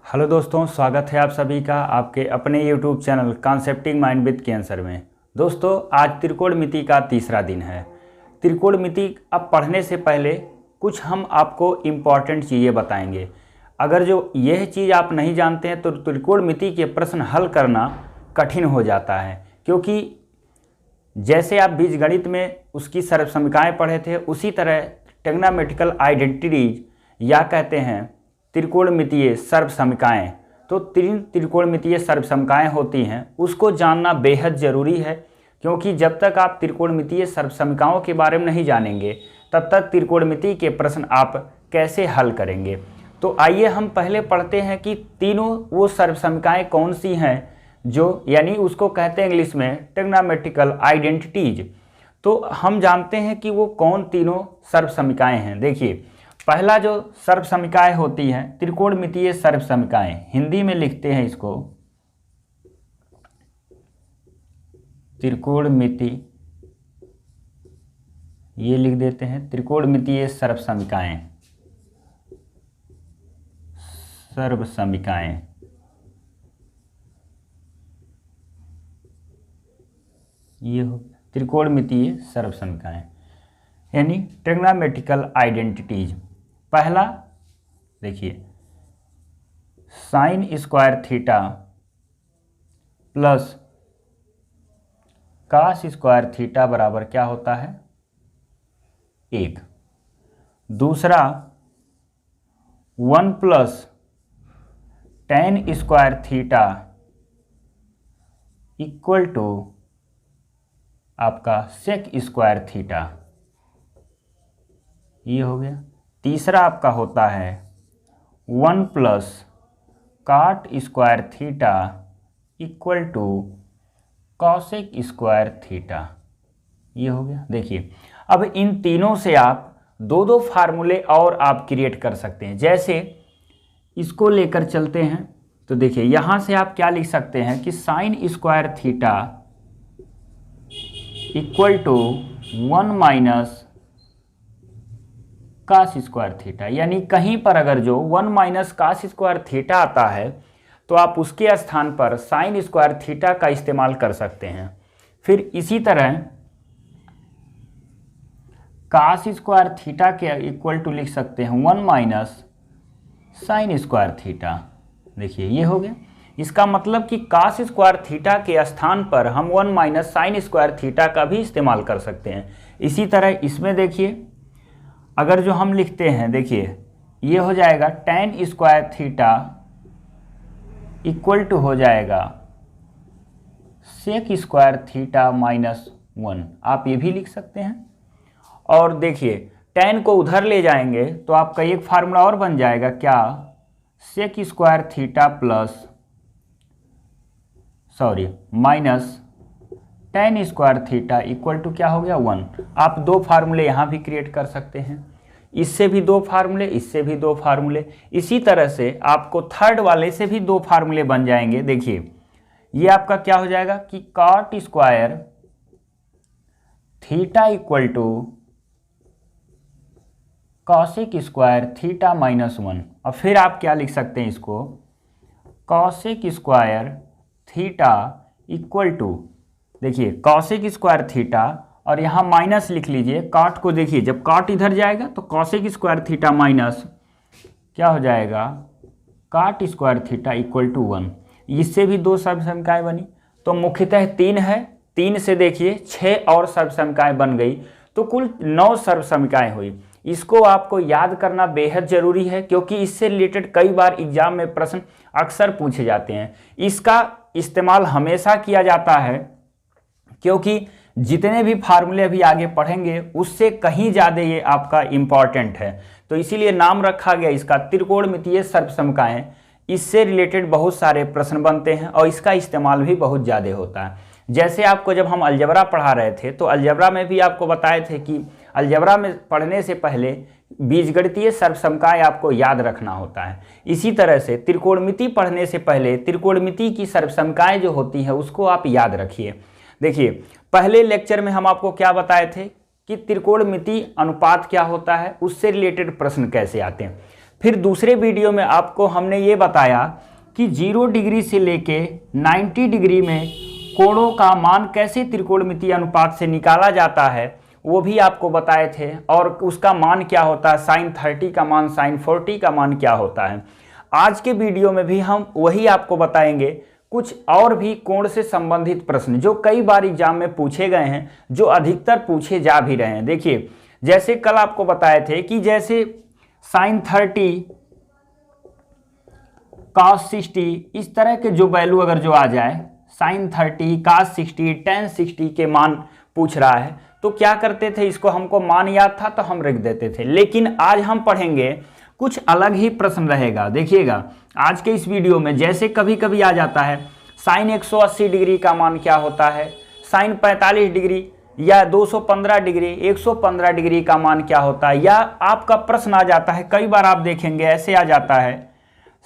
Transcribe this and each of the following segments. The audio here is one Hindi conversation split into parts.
हेलो दोस्तों, स्वागत है आप सभी का आपके अपने YouTube चैनल कॉन्सेप्टिंग माइंड विद के आंसर में। दोस्तों, आज त्रिकोणमिति का तीसरा दिन है। त्रिकोणमिति अब पढ़ने से पहले कुछ हम आपको इम्पॉर्टेंट चीज़ें बताएंगे। अगर जो यह चीज़ आप नहीं जानते हैं तो त्रिकोणमिति के प्रश्न हल करना कठिन हो जाता है, क्योंकि जैसे आप बीजगणित में उसकी सर्वसमीकाएँ पढ़े थे, उसी तरह ट्रिग्नोमेट्रिकल आइडेंटिटीज या कहते हैं त्रिकोणमितीय सर्वसमीकाएँ, तो तीन त्रिकोणमितीय सर्वसमीकाएँ होती हैं, उसको जानना बेहद ज़रूरी है। क्योंकि जब तक आप त्रिकोणमितीय सर्वसमीकाओं के बारे में नहीं जानेंगे तब तक त्रिकोणमिति के प्रश्न आप कैसे हल करेंगे। तो आइए हम पहले पढ़ते हैं कि तीनों वो सर्वसमीकाएँ कौन सी हैं जो, यानी उसको कहते हैं इंग्लिश में ट्रिग्नोमेट्रिकल आइडेंटिटीज। तो हम जानते हैं कि वो कौन तीनों सर्वसमीकाएँ हैं। देखिए, पहला जो सर्वसमीकाएँ होती हैं त्रिकोणमितीय सर्वसमीकाएँ, हिंदी में लिखते हैं इसको त्रिकोणमिति, ये लिख देते हैं त्रिकोणमितीय सर्वसमीकाएँ। सर्वसमीकाएँ ये हो त्रिकोणमितीय सर्वसमीकाएँ यानी ट्रिग्नोमेट्रिकल आइडेंटिटीज। पहला देखिए, sine square theta plus cos square theta बराबर क्या होता है? 1। दूसरा 1 plus tan square theta equal to आपका सेक स्क्वायर थीटा, ये हो गया। तीसरा आपका होता है 1 plus cot square theta equal to cosec square theta, ये हो गया। देखिए, अब इन तीनों से आप दो दो फार्मूले और आप क्रिएट कर सकते हैं। जैसे इसको लेकर चलते हैं तो देखिए, यहाँ से आप क्या लिख सकते हैं कि sine square theta equal to 1 minus cos square theta, यानी कहीं पर अगर जो 1 माइनस कास स्क्वायर थीटा आता है तो आप उसके स्थान पर साइन स्क्वायर थीटा का इस्तेमाल कर सकते हैं। फिर इसी तरह कास स्क्वायर थीटा के इक्वल टू लिख सकते हैं 1 माइनस साइन स्क्वायर थीटा। देखिए, ये हो गया। इसका मतलब कि कास स्क्वायर थीटा के स्थान पर हम 1 माइनस साइन स्क्वायर थीटा का भी इस्तेमाल कर सकते हैं। इसी तरह इसमें देखिए, अगर जो हम लिखते हैं, देखिए ये हो जाएगा tan square theta equal to हो जाएगा सेक स्क्वायर थीटा माइनस 1, आप ये भी लिख सकते हैं। और देखिए, टेन को उधर ले जाएंगे तो आपका एक फार्मूला और बन जाएगा, क्या? Sec square theta plus minus tan square theta equal to क्या हो गया? 1। आप दो फार्मूले यहाँ भी क्रिएट कर सकते हैं, इससे भी दो फार्मूले, इससे भी दो फार्मूले। इसी तरह से आपको थर्ड वाले से भी दो फार्मूले बन जाएंगे। देखिए, ये आपका क्या हो जाएगा कि cot square theta equal to cosec square theta minus 1। और फिर आप क्या लिख सकते हैं इसको, cosec square theta equal to, देखिए कॉसेक स्क्वायर थीटा और यहाँ माइनस लिख लीजिए कॉट को। देखिए, जब कॉट इधर जाएगा तो कॉसेक स्क्वायर थीटा माइनस क्या हो जाएगा, cot square theta equal to 1। इससे भी दो सर्वसमीकाएँ बनी। तो मुख्यतः 3 है, 3 से देखिए 6 और सर्वसमीकाएँ बन गई, तो कुल 9 सर्वसमीकाएँ हुई। इसको आपको याद करना बेहद ज़रूरी है, क्योंकि इससे रिलेटेड कई बार एग्जाम में प्रश्न अक्सर पूछे जाते हैं। इसका इस्तेमाल हमेशा किया जाता है, क्योंकि जितने भी फार्मूले अभी आगे पढ़ेंगे उससे कहीं ज़्यादा ये आपका इम्पॉर्टेंट है। तो इसीलिए नाम रखा गया इसका त्रिकोणमितीय सर्वसमीकाएँ। इससे रिलेटेड बहुत सारे प्रश्न बनते हैं और इसका इस्तेमाल भी बहुत ज़्यादा होता है। जैसे आपको जब हम अलजेब्रा पढ़ा रहे थे तो अलजेब्रा में भी आपको बताए थे कि अलजेब्रा में पढ़ने से पहले बीजगणितीय सर्वसमीकाएँ आपको याद रखना होता है। इसी तरह से त्रिकोणमिति पढ़ने से पहले त्रिकोणमिति की सर्वसमीकाएँ जो होती हैं उसको आप याद रखिए। देखिए, पहले लेक्चर में हम आपको क्या बताए थे कि त्रिकोणमिति अनुपात क्या होता है, उससे रिलेटेड प्रश्न कैसे आते हैं। फिर दूसरे वीडियो में आपको हमने ये बताया कि 0 डिग्री से लेके 90 डिग्री में कोणों का मान कैसे त्रिकोणमितीय अनुपात से निकाला जाता है वो भी आपको बताए थे, और उसका मान क्या होता है, sin 30 का मान, sin 40 का मान क्या होता है। आज के वीडियो में भी हम वही आपको बताएंगे, कुछ और भी कोण से संबंधित प्रश्न जो कई बार एग्जाम में पूछे गए हैं, जो अधिकतर पूछे जा भी रहे हैं। देखिए, जैसे कल आपको बताए थे कि जैसे sin 30 cos 60 इस तरह के जो वैल्यू अगर जो आ जाए, sin 30 cos 60 tan 60 के मान पूछ रहा है, तो क्या करते थे, इसको हमको मान याद था तो हम रख देते थे। लेकिन आज हम पढ़ेंगे कुछ अलग ही प्रश्न रहेगा। देखिएगा आज के इस वीडियो में, जैसे कभी कभी आ जाता है साइन 180 डिग्री का मान क्या होता है, साइन 45 डिग्री या 215 डिग्री, 115 डिग्री का मान क्या होता है, या आपका प्रश्न आ जाता है, कई बार आप देखेंगे ऐसे आ जाता है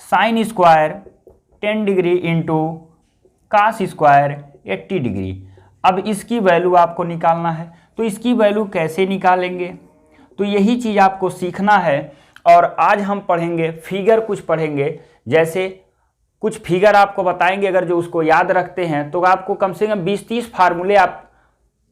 sine square 10 degree into cos square 80 degree. अब इसकी वैल्यू आपको निकालना है, तो इसकी वैल्यू कैसे निकालेंगे, तो यही चीज़ आपको सीखना है। और आज हम पढ़ेंगे फिगर, कुछ पढ़ेंगे, जैसे कुछ फिगर आपको बताएंगे, अगर जो उसको याद रखते हैं तो आपको कम से कम 20-30 फार्मूले आप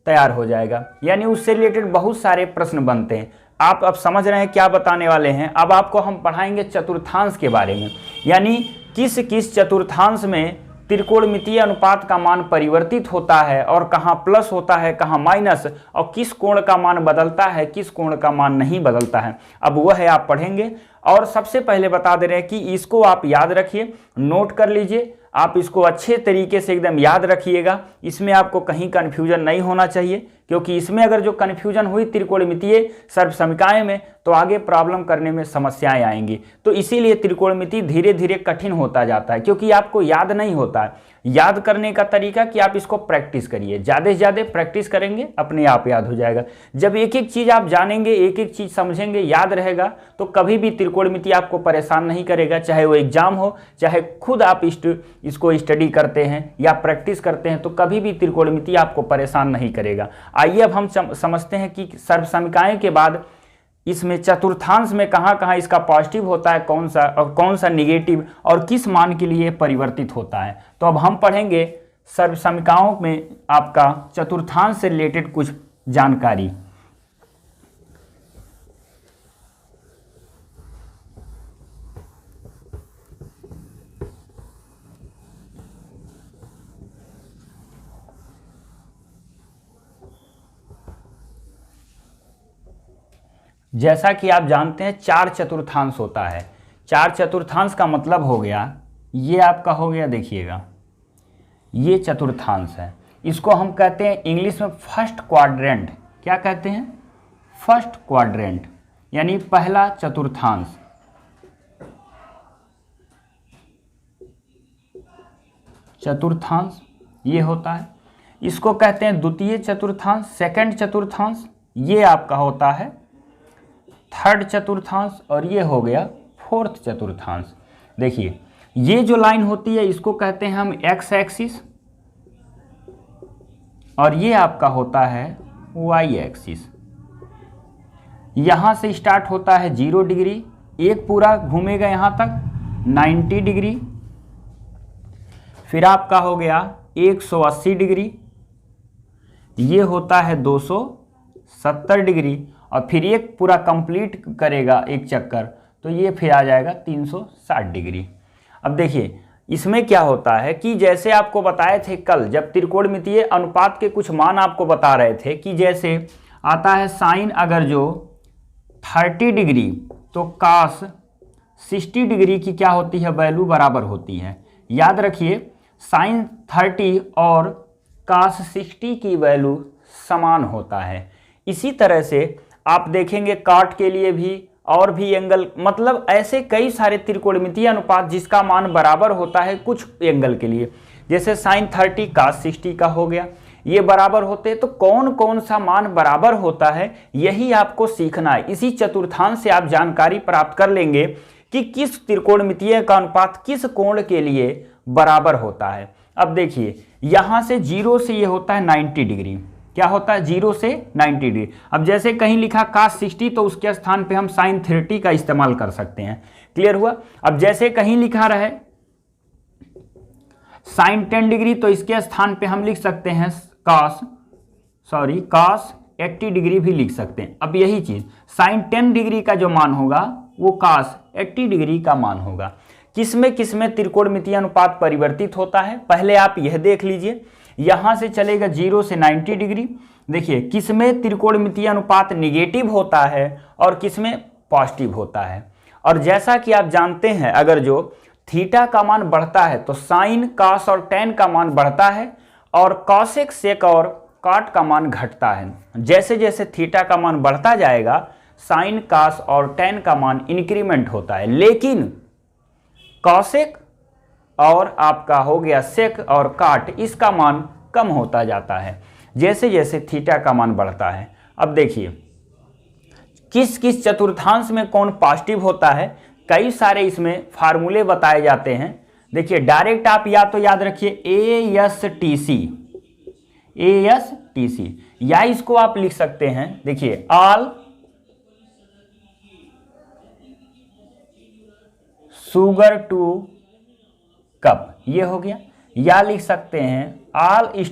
तैयार हो जाएगा, यानी उससे रिलेटेड बहुत सारे प्रश्न बनते हैं। आप अब समझ रहे हैं क्या बताने वाले हैं। अब आपको हम पढ़ाएंगे चतुर्थांश के बारे में, यानी किस किस चतुर्थांश में त्रिकोणमितीय अनुपात का मान परिवर्तित होता है और कहाँ प्लस होता है, कहाँ माइनस, और किस कोण का मान बदलता है, किस कोण का मान नहीं बदलता है, अब वह है आप पढ़ेंगे। और सबसे पहले बता दे रहे हैं कि इसको आप याद रखिए, नोट कर लीजिए, आप इसको अच्छे तरीके से एकदम याद रखिएगा। इसमें आपको कहीं कन्फ्यूजन नहीं होना चाहिए, क्योंकि इसमें अगर जो कन्फ्यूजन हुई त्रिकोणमितीय सर्वसमीकाएं में तो आगे प्रॉब्लम करने में समस्याएं आएंगी। तो इसीलिए त्रिकोणमिति धीरे धीरे कठिन होता जाता है, क्योंकि आपको याद नहीं होता है। याद करने का तरीका कि आप इसको प्रैक्टिस करिए, ज़्यादा से ज़्यादा प्रैक्टिस करेंगे अपने आप याद हो जाएगा। जब एक एक चीज़ आप जानेंगे, एक एक चीज़ समझेंगे, याद रहेगा, तो कभी भी त्रिकोणमिति आपको परेशान नहीं करेगा, चाहे वो एग्जाम हो, चाहे खुद आप इसको स्टडी करते हैं या प्रैक्टिस करते हैं, तो कभी भी त्रिकोणमिति आपको परेशान नहीं करेगा। आइए अब हम समझते हैं कि सर्वसमीकाएं के बाद इसमें चतुर्थांश में कहाँ कहाँ इसका पॉजिटिव होता है, कौन सा और कौन सा निगेटिव, और किस मान के लिए परिवर्तित होता है। तो अब हम पढ़ेंगे सर्वसमीकाओं में आपका चतुर्थांश से रिलेटेड कुछ जानकारी। जैसा कि आप जानते हैं 4 चतुर्थांश होता है। 4 चतुर्थांश का मतलब हो गया, ये आपका हो गया, देखिएगा ये चतुर्थांश है, इसको हम कहते हैं इंग्लिश में फर्स्ट क्वाड्रेंट। क्या कहते हैं? फर्स्ट क्वाड्रेंट, यानी पहला चतुर्थांश। चतुर्थांश ये होता है, इसको कहते हैं द्वितीय चतुर्थांश, सेकंड चतुर्थांश। ये आपका होता है थर्ड चतुर्थांश, और ये हो गया फोर्थ चतुर्थांश। देखिए ये जो लाइन होती है इसको कहते हैं हम एक्स एक्सिस, और ये आपका होता है वाई एक्सिस। यहां से स्टार्ट होता है 0 डिग्री, एक पूरा घूमेगा यहां तक 90 डिग्री, फिर आपका हो गया 180 डिग्री, ये होता है 270 डिग्री, और फिर एक पूरा कंप्लीट करेगा एक चक्कर, तो ये फिर आ जाएगा 360 डिग्री। अब देखिए इसमें क्या होता है कि जैसे आपको बताए थे कल, जब त्रिकोणमितीय अनुपात के कुछ मान आपको बता रहे थे, कि जैसे आता है साइन अगर जो 30 डिग्री तो कास 60 डिग्री की क्या होती है, वैल्यू बराबर होती है। याद रखिए साइन 30 और कास 60 की वैल्यू समान होता है। इसी तरह से आप देखेंगे काट के लिए भी, और भी एंगल, मतलब ऐसे कई सारे त्रिकोणमितीय अनुपात जिसका मान बराबर होता है कुछ एंगल के लिए, जैसे साइन 30 कास 60 का हो गया, ये बराबर होते हैं। तो कौन कौन सा मान बराबर होता है यही आपको सीखना है। इसी चतुर्थांश से आप जानकारी प्राप्त कर लेंगे कि किस त्रिकोणमितीय का अनुपात किस कोण के लिए बराबर होता है। अब देखिए यहां से 0 से ये होता है 90 डिग्री, क्या होता है 0 से 90 डिग्री। अब जैसे कहीं लिखा cos 60 तो उसके स्थान पे हम sin 30 का इस्तेमाल कर सकते हैं। क्लियर हुआ। अब जैसे कहीं लिखा रहे sin 10 डिग्री तो इसके स्थान पे हम लिख सकते हैं cos 80 डिग्री भी लिख सकते हैं। अब यही चीज sin 10 डिग्री का जो मान होगा वो cos 80 डिग्री का मान होगा। किसमें त्रिकोणमितीय अनुपात परिवर्तित होता है पहले आप यह देख लीजिए। यहां से चलेगा 0 से 90 डिग्री। देखिए किसमें त्रिकोणमितीय अनुपात निगेटिव होता है और किसमें पॉजिटिव होता है। और जैसा कि आप जानते हैं अगर जो थीटा का मान बढ़ता है तो साइन कॉस और टेन का मान बढ़ता है और कॉसेक सेक और कॉट का मान घटता है। जैसे जैसे थीटा का मान बढ़ता जाएगा साइन कॉस और टेन का मान इंक्रीमेंट होता है, लेकिन कॉसेक और आपका हो गया सेक और काट इसका मान कम होता जाता है जैसे जैसे थीटा का मान बढ़ता है। अब देखिए किस किस चतुर्थांश में कौन पॉजिटिव होता है, कई सारे इसमें फार्मूले बताए जाते हैं। देखिए डायरेक्ट आप या तो याद रखिए ASTC या इसको आप लिख सकते हैं देखिए ऑल शुगर टू कप, ये हो गया। या लिख सकते हैं ऑल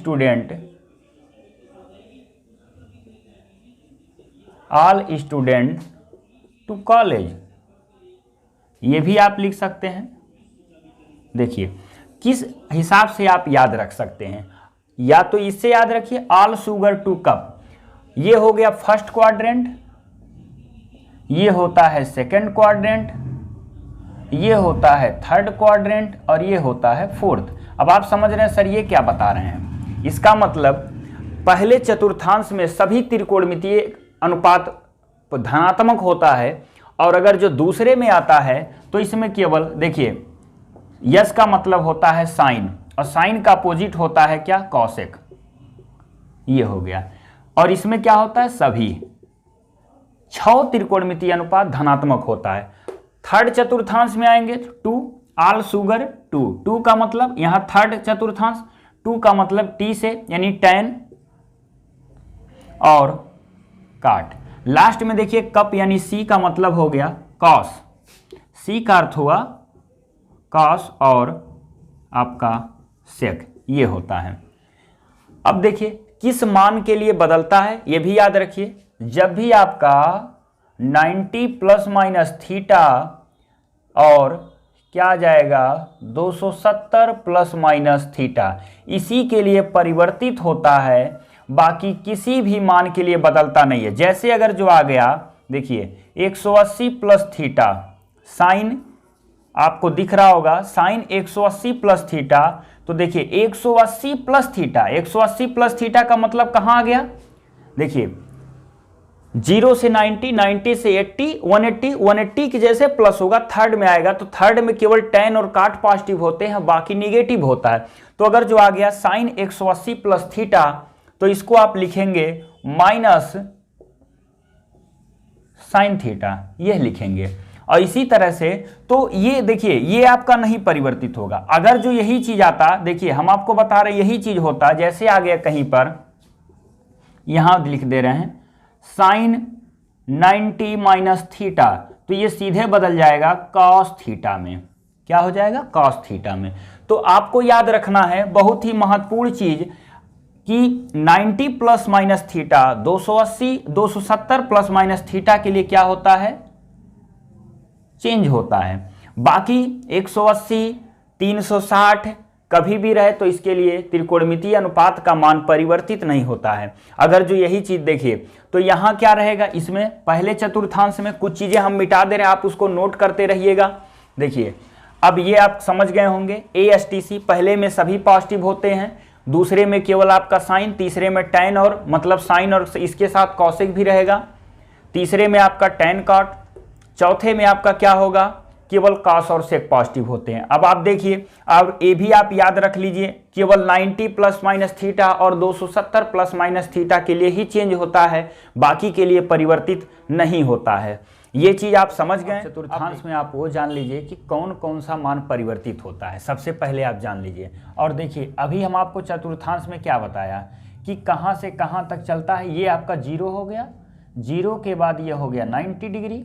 स्टूडेंट टू कॉलेज, ये भी आप लिख सकते हैं। देखिए किस हिसाब से आप याद रख सकते हैं, या तो इससे याद रखिए ऑल शुगर टू कप, ये हो गया फर्स्ट क्वाड्रेंट, ये होता है सेकंड क्वाड्रेंट, ये होता है थर्ड क्वाड्रेंट और ये होता है फोर्थ। अब आप समझ रहे हैं सर ये क्या बता रहे हैं, इसका मतलब पहले चतुर्थांश में सभी त्रिकोणमितीय अनुपात धनात्मक होता है और अगर जो दूसरे में आता है तो इसमें केवल देखिए यस का मतलब होता है साइन और साइन का अपोजिट होता है क्या कॉसेक, ये हो गया। और इसमें क्या होता है सभी 6 त्रिकोणमितीय अनुपात धनात्मक होता है। थर्ड चतुर्थांश में आएंगे तो 2 ऑल शुगर 2 का मतलब यहां थर्ड चतुर्थांश 2 का मतलब टी से यानी टेन और काट। लास्ट में देखिए कप यानी सी का मतलब हो गया कॉस, सी का अर्थ हुआ कॉस और आपका सेक, ये होता है। अब देखिए किस मान के लिए बदलता है ये भी याद रखिए। जब भी आपका 90 प्लस माइनस थीटा और क्या आ जाएगा 270 प्लस माइनस थीटा, इसी के लिए परिवर्तित होता है, बाकी किसी भी मान के लिए बदलता नहीं है। जैसे अगर जो आ गया देखिए 180 प्लस थीटा साइन, आपको दिख रहा होगा साइन 180 प्लस थीटा, तो देखिए 180 प्लस थीटा, 180 प्लस थीटा का मतलब कहाँ आ गया, देखिए 0 से 90, 90 से 80, 180, 180 के जैसे प्लस होगा थर्ड में आएगा, तो थर्ड में केवल टेन और काट पॉजिटिव होते हैं, बाकी निगेटिव होता है। तो अगर जो आ गया साइन 180 प्लस थीटा तो इसको आप लिखेंगे माइनस साइन थीटा, यह लिखेंगे। और इसी तरह से तो ये देखिए ये आपका नहीं परिवर्तित होगा। अगर जो यही चीज आता, देखिए हम आपको बता रहे यही चीज होता, जैसे आ गया कहीं पर यहां लिख दे रहे हैं साइन 90 माइनस थीटा, तो ये सीधे बदल जाएगा कॉस थीटा में, क्या हो जाएगा कॉस थीटा में। तो आपको याद रखना है बहुत ही महत्वपूर्ण चीज कि 90 plus minus theta 270 plus minus theta के लिए क्या होता है चेंज होता है, बाकी 180 360 कभी भी रहे तो इसके लिए त्रिकोणमितीय अनुपात का मान परिवर्तित नहीं होता है। अगर जो यही चीज देखिए तो यहां क्या रहेगा, इसमें पहले चतुर्थांश में कुछ चीजें हम मिटा दे रहे हैं, आप उसको नोट करते रहिएगा। देखिए अब ये आप समझ गए होंगे ASTC, पहले में सभी पॉजिटिव होते हैं, दूसरे में केवल आपका साइन, तीसरे में टेन और मतलब साइन और इसके साथ कॉसेक भी रहेगा, तीसरे में आपका टेन कॉट, चौथे में आपका क्या होगा केवल कॉस और सेक पॉजिटिव होते हैं। अब आप देखिए अब ये भी आप याद रख लीजिए, केवल 90 प्लस माइनस थीटा और 270 प्लस माइनस थीटा के लिए ही चेंज होता है, बाकी के लिए परिवर्तित नहीं होता है। ये चीज आप समझ गए। चतुर्थांश में आप वो जान लीजिए कि कौन कौन सा मान परिवर्तित होता है, सबसे पहले आप जान लीजिए। और देखिए अभी हम आपको चतुर्थांश में क्या बताया कि कहाँ से कहाँ तक चलता है। ये आपका 0 हो गया, 0 के बाद ये हो गया 90 डिग्री,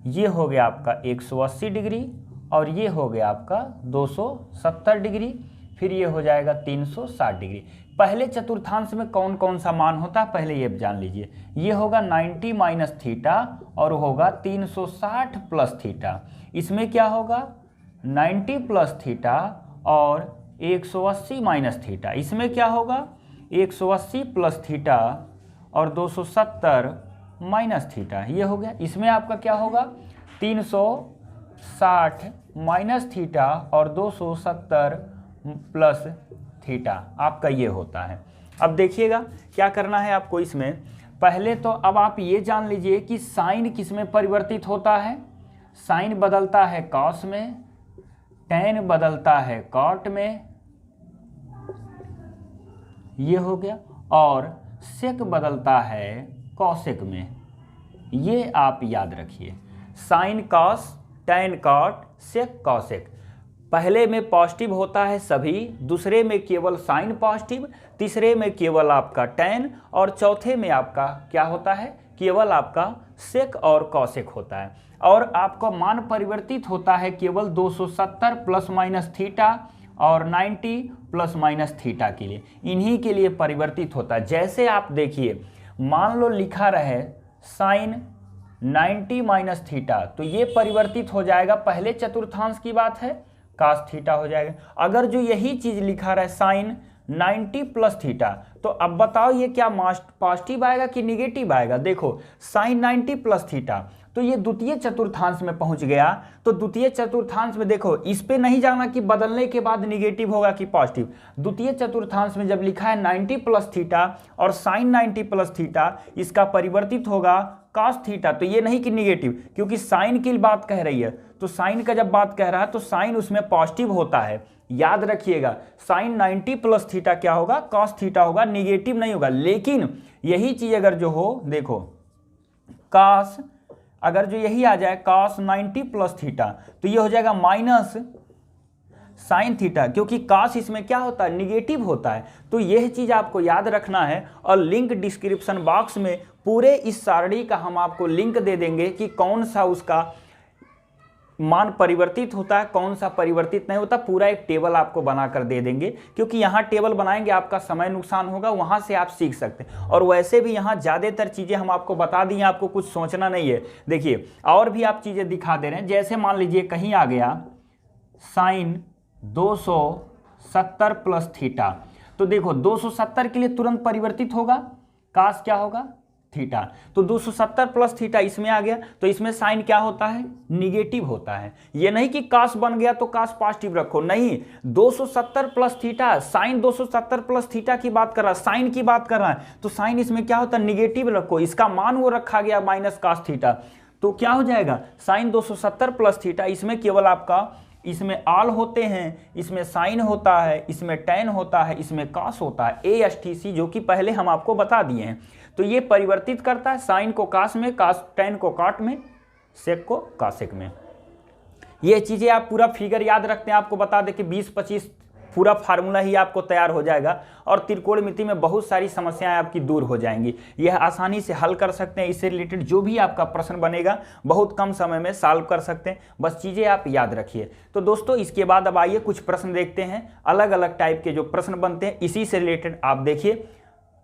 ये हो गया आपका 180 डिग्री, और ये हो गया आपका 270 डिग्री, फिर ये हो जाएगा 360 डिग्री। पहले चतुर्थांश में कौन कौन सा मान होता है पहले ये जान लीजिए। ये होगा 90 माइनस थीटा और होगा 360 प्लस थीटा। इसमें क्या होगा 90 प्लस थीटा और 180 माइनस थीटा। इसमें क्या होगा 180 प्लस थीटा और 270 माइनस थीटा, ये हो गया। इसमें आपका क्या होगा 360 माइनस थीटा और 270 प्लस थीटा, आपका ये होता है। अब देखिएगा क्या करना है आपको इसमें। पहले तो अब आप ये जान लीजिए कि साइन किस में परिवर्तित होता है। साइन बदलता है कॉस में, टैन बदलता है कॉट में, ये हो गया, और सेक बदलता है कॉसेक में। ये आप याद रखिए, sine cos, tan cot, sec cosec. पहले में पॉजिटिव होता है सभी, दूसरे में केवल साइन पॉजिटिव, तीसरे में केवल आपका टैन, और चौथे में आपका क्या होता है केवल आपका सेक और कॉसेक होता है। और आपका मान परिवर्तित होता है केवल 270 प्लस माइनस थीटा और 90 प्लस माइनस थीटा के लिए, इन्हीं के लिए परिवर्तित होता है। जैसे आप देखिए मान लो लिखा रहे साइन 90 माइनस थीटा, तो ये परिवर्तित हो जाएगा, पहले चतुर्थांश की बात है, कास थीटा हो जाएगा। अगर जो यही चीज लिखा रहा है साइन 90 प्लस थीटा, तो अब बताओ ये क्या पॉजिटिव आएगा कि निगेटिव आएगा। देखो साइन 90 प्लस थीटा, तो ये द्वितीय चतुर्थांश में पहुंच गया। तो द्वितीय चतुर्थांश में देखो इस पे नहीं जाना कि बदलने के बाद निगेटिव होगा कि पॉजिटिव। द्वितीय चतुर्थांश में जब लिखा है 90 प्लस थीटा और साइन 90 प्लस थीटा, इसका परिवर्तित होगा कॉस थीटा, तो ये नहीं कि निगेटिव, क्योंकि साइन की बात कह रही है, तो साइन का जब बात कह रहा है तो साइन उसमें पॉजिटिव होता है। याद रखिएगा साइन 90 प्लस थीटा क्या होगा कॉस थीटा होगा, निगेटिव नहीं होगा। लेकिन यही चीज अगर जो हो देखो कॉस, अगर जो यही आ जाए कॉस 90 प्लस थीटा, तो ये हो जाएगा माइनस साइन थीटा, क्योंकि कॉस इसमें क्या होता है निगेटिव होता है। तो यह चीज आपको याद रखना है, और लिंक डिस्क्रिप्शन बॉक्स में पूरे इस सारणी का हम आपको लिंक दे देंगे कि कौन सा उसका मान परिवर्तित होता है, कौन सा परिवर्तित नहीं होता। पूरा एक टेबल आपको बनाकर दे देंगे, क्योंकि यहाँ टेबल बनाएंगे आपका समय नुकसान होगा, वहाँ से आप सीख सकते हैं। और वैसे भी यहाँ ज़्यादातर चीज़ें हम आपको बता दी हैं, आपको कुछ सोचना नहीं है। देखिए और भी आप चीज़ें दिखा दे रहे हैं, जैसे मान लीजिए कहीं आ गया साइन 270 प्लस थीटा, तो देखो 270 के लिए तुरंत परिवर्तित होगा, कास क्या होगा थीटा, तो 270 प्लस थीटा इसमें आ गया, तो इसमें साइन क्या होता है निगेटिव होता है। ये नहीं कि कास बन गया तो कास पॉजिटिव रखो, नहीं, 270 plus theta, sine 270 plus theta की बात कर रहा है, साइन की बात कर रहा है, तो साइन इसमें क्या होता है निगेटिव रखो, इसका मान वो रखा गया माइनस कास थीटा, तो क्या हो जाएगा साइन 270 प्लस थीटा। इसमें केवल आपका इसमें आल होते हैं, इसमें साइन होता है, इसमें टैन होता है, इसमें कास होता है, ASTC, जो कि पहले हम आपको बता दिए हैं। तो ये परिवर्तित करता है साइन को कास में, कास टैन को काट में, सेक को कासेक में। ये चीज़ें आप पूरा फिगर याद रखते हैं, आपको बता दें कि 20-25 पूरा फार्मूला ही आपको तैयार हो जाएगा, और त्रिकोणमिति में बहुत सारी समस्याएं आपकी दूर हो जाएंगी। यह आसानी से हल कर सकते हैं, इससे रिलेटेड जो भी आपका प्रश्न बनेगा बहुत कम समय में सॉल्व कर सकते हैं, बस चीज़ें आप याद रखिए। तो दोस्तों इसके बाद अब आइए कुछ प्रश्न देखते हैं, अलग अलग टाइप के जो प्रश्न बनते हैं इसी से रिलेटेड आप देखिए।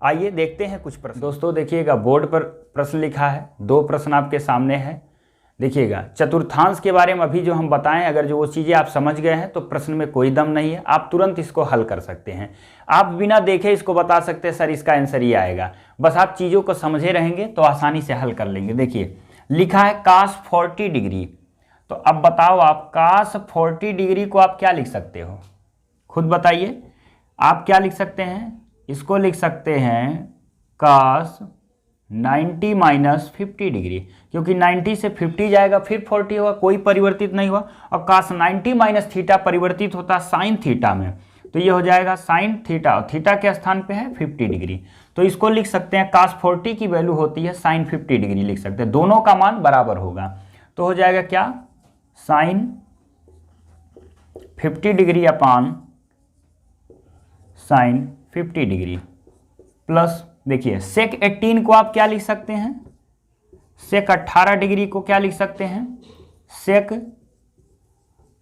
आइए देखते हैं कुछ प्रश्न। दोस्तों देखिएगा बोर्ड पर प्रश्न लिखा है, 2 प्रश्न आपके सामने है। देखिएगा चतुर्थांश के बारे में अभी जो हम बताएं, अगर जो वो चीज़ें आप समझ गए हैं तो प्रश्न में कोई दम नहीं है, आप तुरंत इसको हल कर सकते हैं। आप बिना देखे इसको बता सकते हैं सर इसका आंसर ये आएगा, बस आप चीज़ों को समझे रहेंगे तो आसानी से हल कर लेंगे। देखिए लिखा है कास 40 डिग्री, तो अब बताओ आप कास 40 डिग्री को आप क्या लिख सकते हो, खुद बताइए। आप क्या लिख सकते हैं, इसको लिख सकते हैं कास 90 माइनस 50 डिग्री, क्योंकि 90 से 50 जाएगा फिर 40 होगा, कोई परिवर्तित नहीं हुआ। और कास 90 माइनस थीटा परिवर्तित होता है साइन थीटा में, तो ये हो जाएगा साइन थीटा, और थीटा के स्थान पे है 50 डिग्री, तो इसको लिख सकते हैं कास 40 की वैल्यू होती है साइन 50 डिग्री लिख सकते हैं, दोनों का मान बराबर होगा। तो हो जाएगा क्या sine 50 degree upon sine 50 degree plus देखिए सेक 18 को आप क्या लिख सकते हैं, सेक 18 डिग्री को क्या लिख सकते हैं, सेक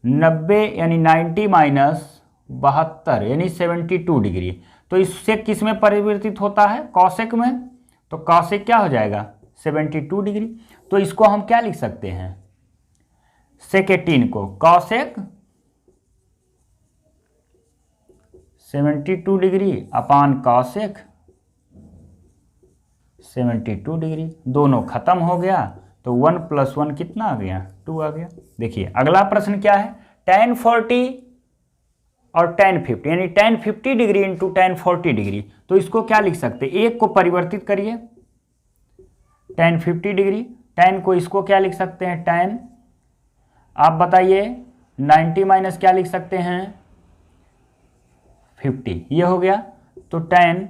90 यानी 90 माइनस 72 यानी 72 डिग्री। तो इससे किस में परिवर्तित होता है, कॉसेक में, तो कॉसेक क्या हो जाएगा 72 डिग्री। तो इसको हम क्या लिख सकते हैं, सेक 18 को कॉसेक 72 डिग्री अपान कॉसेक 72 डिग्री, दोनों खत्म हो गया तो 1 + 1 कितना आ गया, 2 आ गया। देखिए अगला प्रश्न क्या है, tan 40 और tan 50 यानी tan 50 degree into tan 40 degree. तो इसको क्या लिख सकते हैं, एक को परिवर्तित करिए tan 50 डिग्री, tan को इसको क्या लिख सकते हैं, tan आप बताइए 90 माइनस क्या लिख सकते हैं 50, ये हो गया। तो tan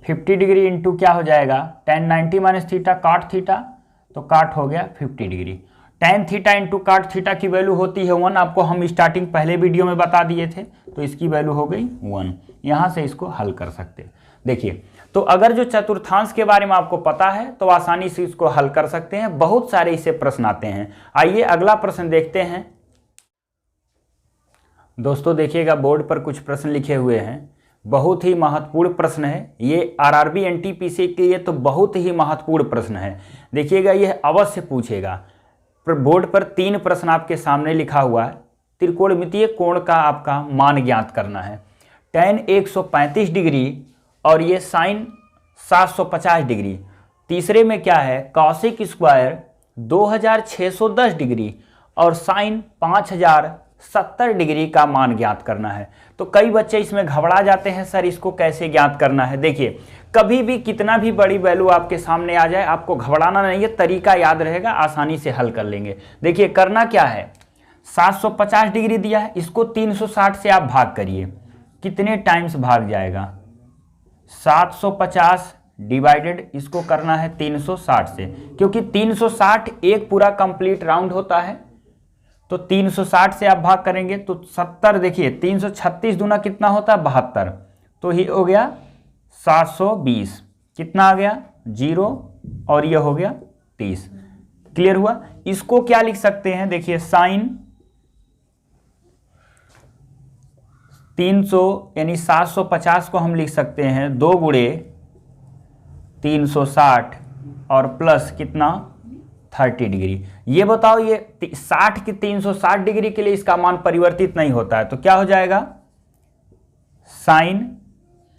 50 डिग्री इंटू क्या हो जाएगा, tan 90 माइनस थीटा काट थीटा, तो काट हो गया 50 डिग्री। tan थीटा इंटू काट थीटा की वैल्यू होती है 1, आपको हम स्टार्टिंग पहले वीडियो में बता दिए थे, तो इसकी वैल्यू हो गई 1। यहाँ से इसको हल कर सकते हैं। देखिए तो अगर जो चतुर्थांश के बारे में आपको पता है तो आसानी से इसको हल कर सकते हैं, बहुत सारे इससे प्रश्न आते हैं। आइए अगला प्रश्न देखते हैं। दोस्तों देखिएगा बोर्ड पर कुछ प्रश्न लिखे हुए हैं, बहुत ही महत्वपूर्ण प्रश्न है ये, आरआरबी एनटीपीसी के लिए तो बहुत ही महत्वपूर्ण प्रश्न है। देखिएगा यह अवश्य पूछेगा। बोर्ड पर 3 प्रश्न आपके सामने लिखा हुआ है, त्रिकोणमितीय कोण का आपका मान ज्ञात करना है। tan 135 डिग्री और ये sin 750 डिग्री। तीसरे में क्या है, कॉसेक स्क्वायर 2610 डिग्री और साइन 5070 डिग्री का मान ज्ञात करना है। तो कई बच्चे इसमें घबरा जाते हैं, सर इसको कैसे ज्ञात करना है। देखिए कभी भी कितना भी बड़ी वैल्यू आपके सामने आ जाए, आपको घबराना नहीं है, तरीका याद रहेगा, आसानी से हल कर लेंगे। देखिए करना क्या है, 750 डिग्री दिया है, इसको 360 से आप भाग करिए, कितने टाइम्स भाग जाएगा, 750 डिवाइडेड इसको करना है 360 से, क्योंकि 360 एक पूरा कंप्लीट राउंड होता है। तो 360 से आप भाग करेंगे तो 70, देखिए 336 दूना कितना होता है 72, तो ये हो गया 720, कितना आ गया 0 और ये हो गया 30। क्लियर हुआ। इसको क्या लिख सकते हैं, देखिए साइन 300 यानी 750 को हम लिख सकते हैं 2 गुणे 360 और प्लस कितना 30 डिग्री। ये बताओ ये 60 की 360 डिग्री के लिए इसका मान परिवर्तित नहीं होता है, तो क्या हो जाएगा साइन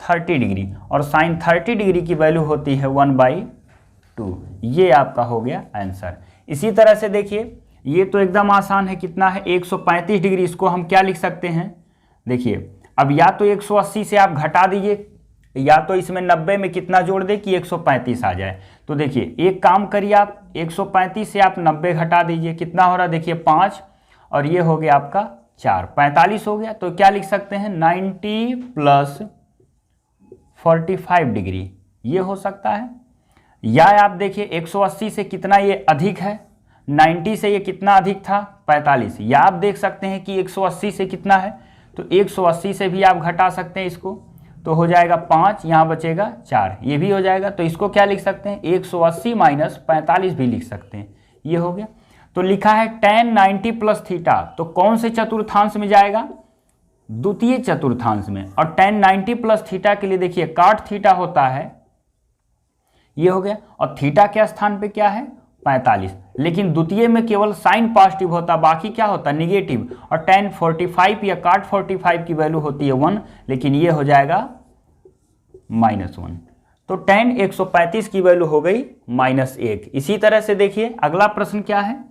30 डिग्री, और साइन 30 डिग्री की वैल्यू होती है 1/2। ये आपका हो गया आंसर। इसी तरह से देखिए ये तो एकदम आसान है, कितना है 135 डिग्री, इसको हम क्या लिख सकते हैं, देखिए अब या तो 180 से आप घटा दीजिए या तो इसमें 90 में कितना जोड़ दे कि 135 आ जाए। तो देखिए एक काम करिए आप 135 से आप 90 घटा दीजिए, कितना हो रहा है देखिए 5 और ये हो गया आपका 4, 45 हो गया। तो क्या लिख सकते हैं 90 + 45 डिग्री, ये हो सकता है। या आप देखिए 180 से कितना ये अधिक है, 90 से ये कितना अधिक था 45, या आप देख सकते हैं कि 180 से कितना है, तो 180 से भी आप घटा सकते हैं इसको, तो हो जाएगा 5, यहाँ बचेगा 4, ये भी हो जाएगा। तो इसको क्या लिख सकते हैं 180 - 45 भी लिख सकते हैं, ये हो गया। तो लिखा है tan 90 + थीटा, तो कौन से चतुर्थांश में जाएगा, द्वितीय चतुर्थांश में। और tan 90 + थीटा के लिए देखिए काट थीटा होता है, ये हो गया, और थीटा के स्थान पे क्या है 45, लेकिन द्वितीय में केवल साइन पॉजिटिव होता, बाकी क्या होता निगेटिव। और tan 45 या काट 45 की वैल्यू होती है 1, लेकिन ये हो जाएगा -1। तो tan 135 की वैल्यू हो गई -1। इसी तरह से देखिए अगला प्रश्न क्या है,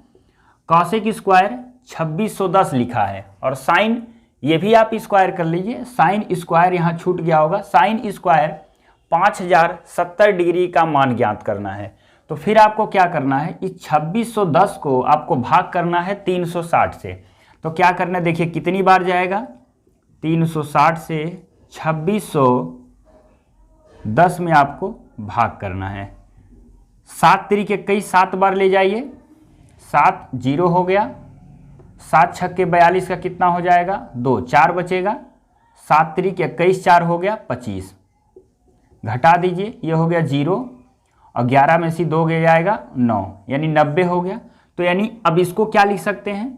कॉसेक स्क्वायर 2610 लिखा है और साइन ये भी आप स्क्वायर कर लीजिए, साइन स्क्वायर यहाँ छूट गया होगा, साइन स्क्वायर 5070 डिग्री का मान ज्ञात करना है। तो फिर आपको क्या करना है, इस 2610 को आपको भाग करना है 360 से। तो क्या करना है देखिए कितनी बार जाएगा, 360 से 2610 में आपको भाग करना है। 7 तरीके कई 7 बार ले जाइए, 7 0 हो गया, 7 छक्के 42 का कितना हो जाएगा 2, 4 बचेगा, 7 त्रिक 21, 4 हो गया 25, घटा दीजिए, ये हो गया 0 और 11 में से 2 गया जाएगा 9, यानी 90 हो गया। तो यानी अब इसको क्या लिख सकते हैं,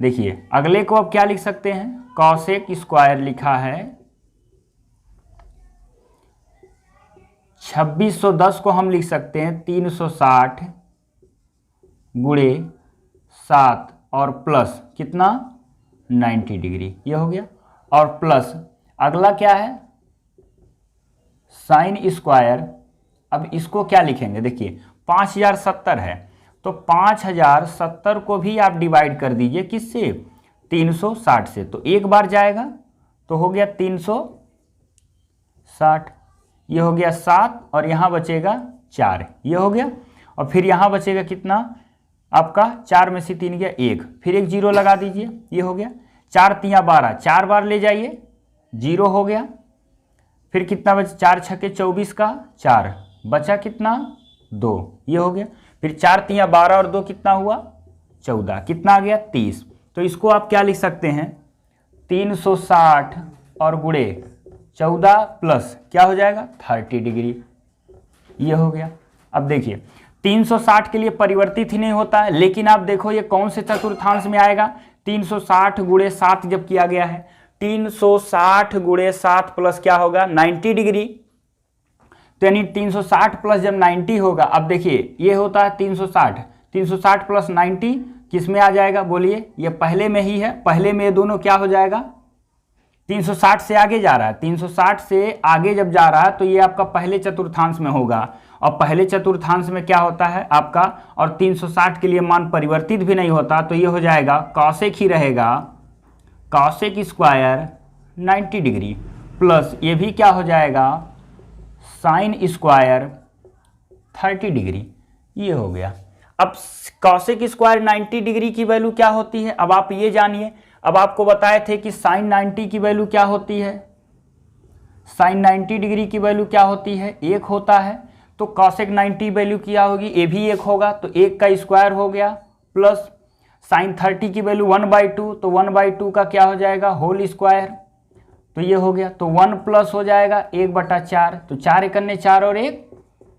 देखिए अगले को अब क्या लिख सकते हैं, कॉसेक स्क्वायर लिखा है 2610 को हम लिख सकते हैं 360 गुणे 7 और प्लस कितना 90 डिग्री, ये हो गया। और प्लस अगला क्या है साइन स्क्वायर, अब इसको क्या लिखेंगे, देखिए 5070 है तो 5070 को भी आप डिवाइड कर दीजिए किससे 360 से, तो एक बार जाएगा तो हो गया 360, ये हो गया 7 और यहाँ बचेगा 4, ये हो गया। और फिर यहाँ बचेगा कितना आपका 4 में से 3 गया 1, फिर एक 0 लगा दीजिए, ये हो गया। 4 तिया 12, 4 बार ले जाइए 0 हो गया। फिर कितना बचा 4 छक्के 24 का 4, बचा कितना 2, ये हो गया। फिर 4 तिया 12 और 2 कितना हुआ 14, कितना आ गया 30। तो इसको आप क्या लिख सकते हैं 360 और गुणे 14 प्लस क्या हो जाएगा 30 डिग्री, ये हो गया। अब देखिए 360 के लिए परिवर्तित ही नहीं होता है, लेकिन आप देखो ये कौन से चतुर्थांश में आएगा, 360 गुणे 7 जब किया गया है 360 गुणे 7 प्लस क्या होगा 90 डिग्री, तो यानी 360 प्लस जब 90 होगा, अब देखिए ये होता है 360, 360 प्लस 90 किस में आ जाएगा बोलिए, ये पहले में ही है, पहले में ये दोनों क्या हो जाएगा 360 से आगे जा रहा है, 360 से आगे जब जा रहा है तो ये आपका पहले चतुर्थांश में होगा, और पहले चतुर्थांश में क्या होता है आपका, और 360 के लिए मान परिवर्तित भी नहीं होता, तो ये हो जाएगा कॉसेक ही रहेगा, कॉसेक स्क्वायर 90 डिग्री प्लस ये भी क्या हो जाएगा साइन स्क्वायर 30 डिग्री, ये हो गया। अब कॉसेक स्क्वायर 90 डिग्री की वैल्यू क्या होती है, अब आप ये जानिए। अब आपको बताए थे कि साइन 90 की वैल्यू क्या होती है, साइन 90 डिग्री की वैल्यू क्या होती है 1 होता है, तो कॉसेक 90 वैल्यू क्या होगी, ये भी 1 होगा, तो 1 का स्क्वायर हो गया, प्लस साइन 30 की वैल्यू 1/2, तो 1/2 का क्या हो जाएगा होल स्क्वायर, तो ये हो गया। तो 1 प्लस हो जाएगा 1/4, तो 4 एकन्ने 4 और 1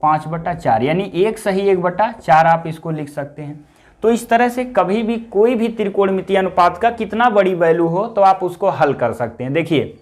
5/4, यानी 1 सही 1/4 आप इसको लिख सकते हैं। तो इस तरह से कभी भी कोई भी त्रिकोणमितीय अनुपात का कितना बड़ी वैल्यू हो तो आप उसको हल कर सकते हैं। देखिए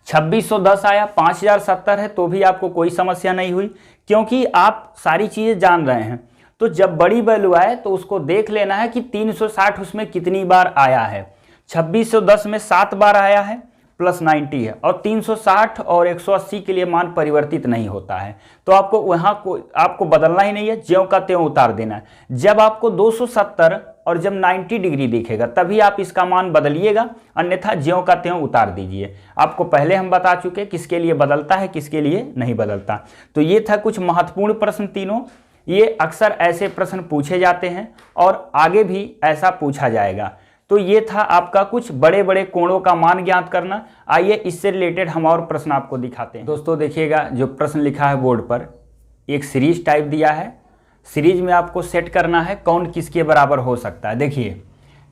2610 आया, 5070 है तो भी आपको कोई समस्या नहीं हुई, क्योंकि आप सारी चीज़ें जान रहे हैं। तो जब बड़ी वैल्यू आए तो उसको देख लेना है कि 360 उसमें कितनी बार आया है। 2610 में 7 बार आया है प्लस 90 है, और 360 और 180 के लिए मान परिवर्तित नहीं होता है, तो आपको वहाँ को आपको बदलना ही नहीं है, ज्यों का त्यों उतार देना है। जब आपको 270 और जब 90 डिग्री दिखेगा तभी आप इसका मान बदलिएगा, अन्यथा ज्यों का त्यों उतार दीजिए। आपको पहले हम बता चुके किसके लिए बदलता है किसके लिए नहीं बदलता। तो ये था कुछ महत्वपूर्ण प्रश्न तीनों, ये अक्सर ऐसे प्रश्न पूछे जाते हैं और आगे भी ऐसा पूछा जाएगा। तो ये था आपका कुछ बड़े बड़े कोणों का मान ज्ञात करना। आइए इससे रिलेटेड हम और प्रश्न आपको दिखाते हैं। दोस्तों देखिएगा जो प्रश्न लिखा है बोर्ड पर, एक सीरीज टाइप दिया है, सीरीज में आपको सेट करना है कौन किसके बराबर हो सकता है। देखिए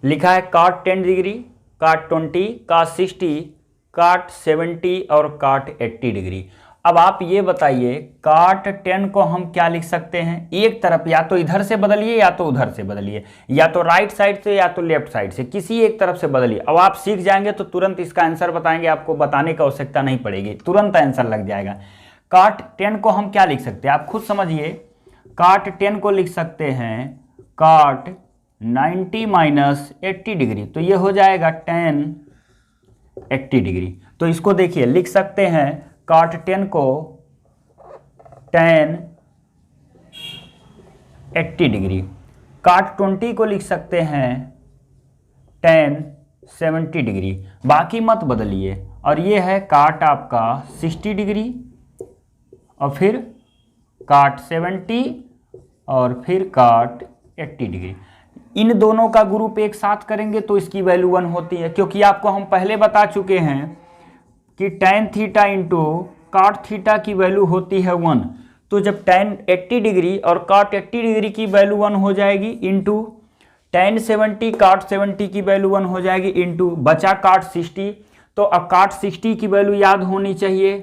लिखा है cot 10 degree, cot 20, cos 60, cot 70 और cot 80 डिग्री। अब आप ये बताइए cot 10 को हम क्या लिख सकते हैं, एक तरफ या तो इधर से बदलिए या तो उधर से बदलिए, या तो राइट साइड से या तो लेफ्ट साइड से, किसी एक तरफ से बदलिए। अब आप सीख जाएंगे तो तुरंत इसका आंसर बताएंगे, आपको बताने की आवश्यकता नहीं पड़ेगी, तुरंत आंसर लग जाएगा। cot 10 को हम क्या लिख सकते हैं आप खुद समझिए, cot 10 को लिख सकते हैं cot 90 माइनस 80 डिग्री, तो ये हो जाएगा tan 80 डिग्री। तो इसको देखिए लिख सकते हैं cot 10 को tan 80 डिग्री, cot 20 को लिख सकते हैं tan 70 डिग्री, बाकी मत बदलिए। और ये है cot आपका 60 डिग्री और फिर cot 70 और फिर cot 80 डिग्री। इन दोनों का ग्रुप एक साथ करेंगे तो इसकी वैल्यू 1 होती है, क्योंकि आपको हम पहले बता चुके हैं कि tan theta into cot theta की वैल्यू होती है 1। तो जब tan 80 डिग्री और cot 80 डिग्री की वैल्यू 1 हो जाएगी इंटू tan 70 cot 70 की वैल्यू 1 हो जाएगी इंटू बचा cot 60, तो अब cot 60 की वैल्यू याद होनी चाहिए।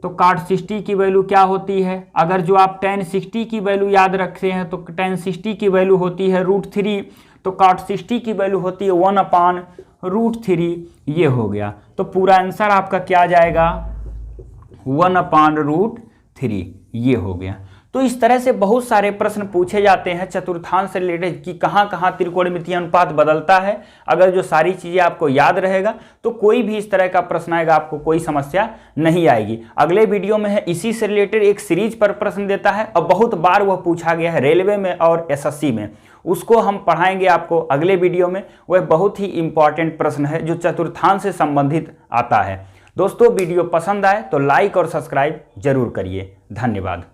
तो cot 60 की वैल्यू क्या होती है? अगर जो आप tan 60 की वैल्यू याद रखते हैं तो tan 60 की वैल्यू होती है √3, तो cot 60 की वैल्यू होती है 1/√3। ये हो गया। तो पूरा आंसर आपका क्या आ जाएगा? 1/√3। ये हो गया। तो इस तरह से बहुत सारे प्रश्न पूछे जाते हैं चतुर्थांश से रिलेटेड कि कहाँ कहाँ त्रिकोणमितीय अनुपात बदलता है। अगर जो सारी चीज़ें आपको याद रहेगा तो कोई भी इस तरह का प्रश्न आएगा, आपको कोई समस्या नहीं आएगी। अगले वीडियो में है इसी से रिलेटेड एक सीरीज पर प्रश्न देता है और बहुत बार वह पूछा गया है रेलवे में और एसएससी में, उसको हम पढ़ाएंगे आपको अगले वीडियो में। वह बहुत ही इंपॉर्टेंट प्रश्न है जो चतुर्थांश से संबंधित आता है। दोस्तों वीडियो पसंद आए तो लाइक और सब्सक्राइब जरूर करिए। धन्यवाद।